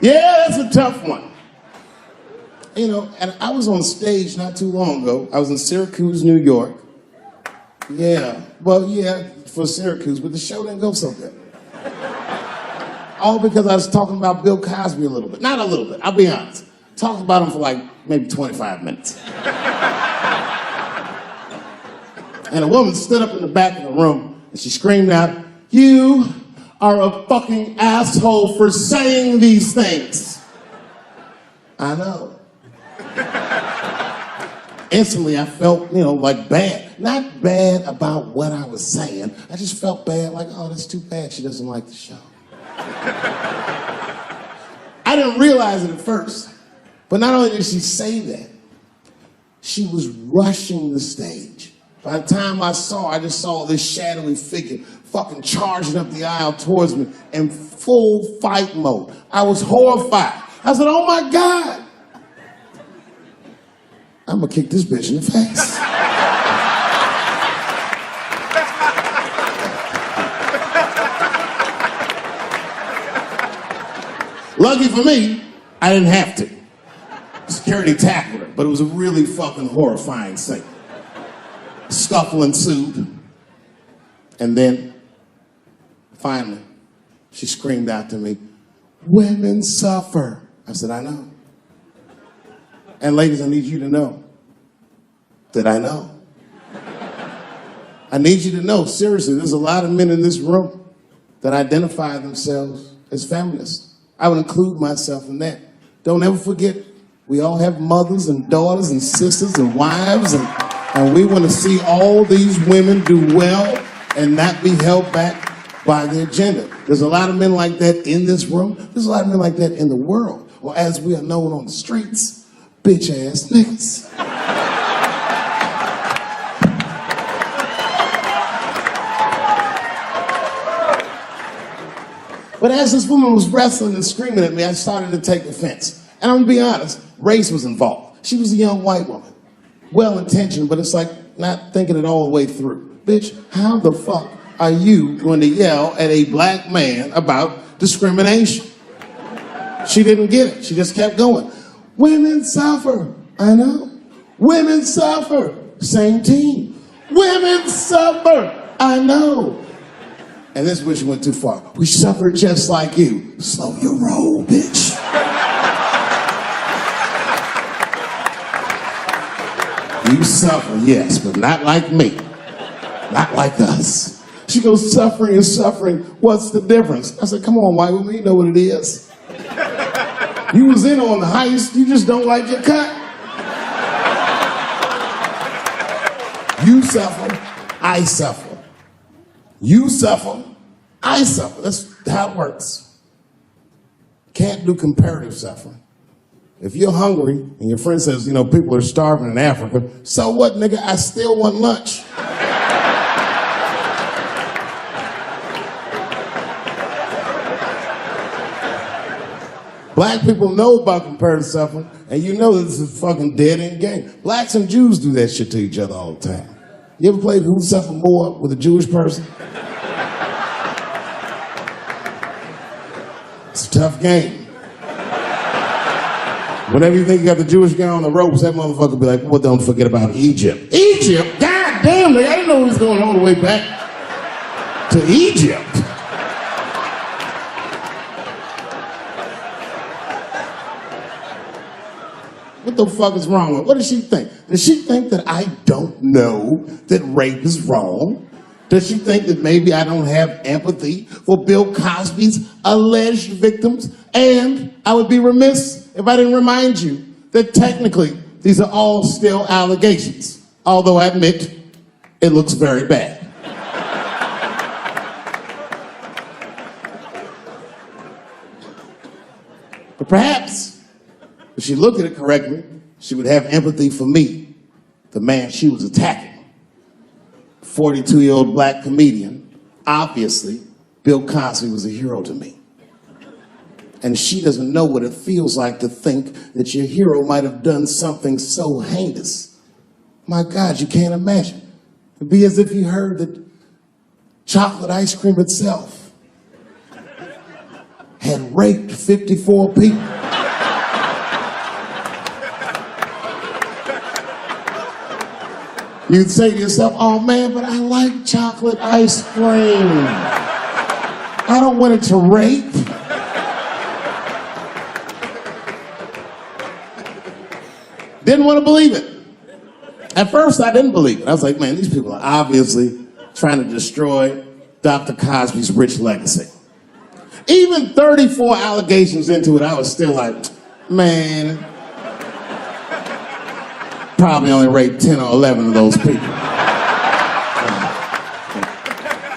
Yeah, that's a tough one. You know, and I was on stage not too long ago. I was in Syracuse, New York. Yeah, well, yeah, for Syracuse, but the show didn't go so good. All because I was talking about Bill Cosby a little bit. Not a little bit, I'll be honest. Talked about him for like maybe 25 minutes. And a woman stood up in the back of the room and she screamed out, "You are a fucking asshole for saying these things." I know. Instantly, I felt, like bad. Not bad about what I was saying. I just felt bad, like, oh, that's too bad she doesn't like the show. I didn't realize it at first. But not only did she say that, she was rushing the stage. By the time I just saw this shadowy figure fucking charging up the aisle towards me in full fight mode. I was horrified. I said, oh my God. I'm gonna kick this bitch in the face. Lucky for me, I didn't have to. Security tackled her, but it was a really fucking horrifying scene. Scuffle ensued, and then, finally, she screamed out to me, "Women suffer." I said, I know. And ladies, I need you to know that I know. I need you to know, seriously, there's a lot of men in this room that identify themselves as feminists. I would include myself in that. Don't ever forget, we all have mothers and daughters and sisters and wives, and we want to see all these women do well and not be held back by the agenda. There's a lot of men like that in this room. There's a lot of men like that in the world. Or as we are known on the streets, bitch ass niggas. But as this woman was wrestling and screaming at me, I started to take offense. And I'm gonna be honest, race was involved. She was a young white woman. Well-intentioned, but it's like not thinking it all the way through. Bitch, how the fuck are you going to yell at a black man about discrimination? She didn't get it. She just kept going. Women suffer. I know. Women suffer. Same team. Women suffer. I know. And this bitch went too far. We suffer just like you. Slow your roll, bitch. You suffer, yes, but not like me. Not like us. She goes, suffering and suffering. What's the difference? I said, come on, white woman, you know what it is. You was in on the heist, you just don't like your cut. You suffer, I suffer. You suffer, I suffer. That's how it works. Can't do comparative suffering. If you're hungry and your friend says, people are starving in Africa, so what, nigga? I still want lunch. Black people know about comparative suffering, and you know this is a fucking dead-end game. Blacks and Jews do that shit to each other all the time. You ever played Who Suffer More with a Jewish person? It's a tough game. Whenever you think you got the Jewish guy on the ropes, that motherfucker will be like, well, don't forget about Egypt. Egypt? God damn, I didn't know he was going all the way back to Egypt. What the fuck is wrong with her? What does she think? Does she think that I don't know that rape is wrong? Does she think that maybe I don't have empathy for Bill Cosby's alleged victims? And I would be remiss if I didn't remind you that technically these are all still allegations, although I admit it looks very bad. But perhaps if she looked at it correctly, she would have empathy for me, the man she was attacking. 42-year-old black comedian. Obviously, Bill Cosby was a hero to me. And she doesn't know what it feels like to think that your hero might have done something so heinous. My God, you can't imagine. It'd be as if you heard that chocolate ice cream itself had raped 54 people. You'd say to yourself, oh man, but I like chocolate ice cream. I don't want it to rape. Didn't want to believe it. At first, I didn't believe it. I was like, man, these people are obviously trying to destroy Dr. Cosby's rich legacy. Even 34 allegations into it, I was still like, man, probably only raped 10 or 11 of those people.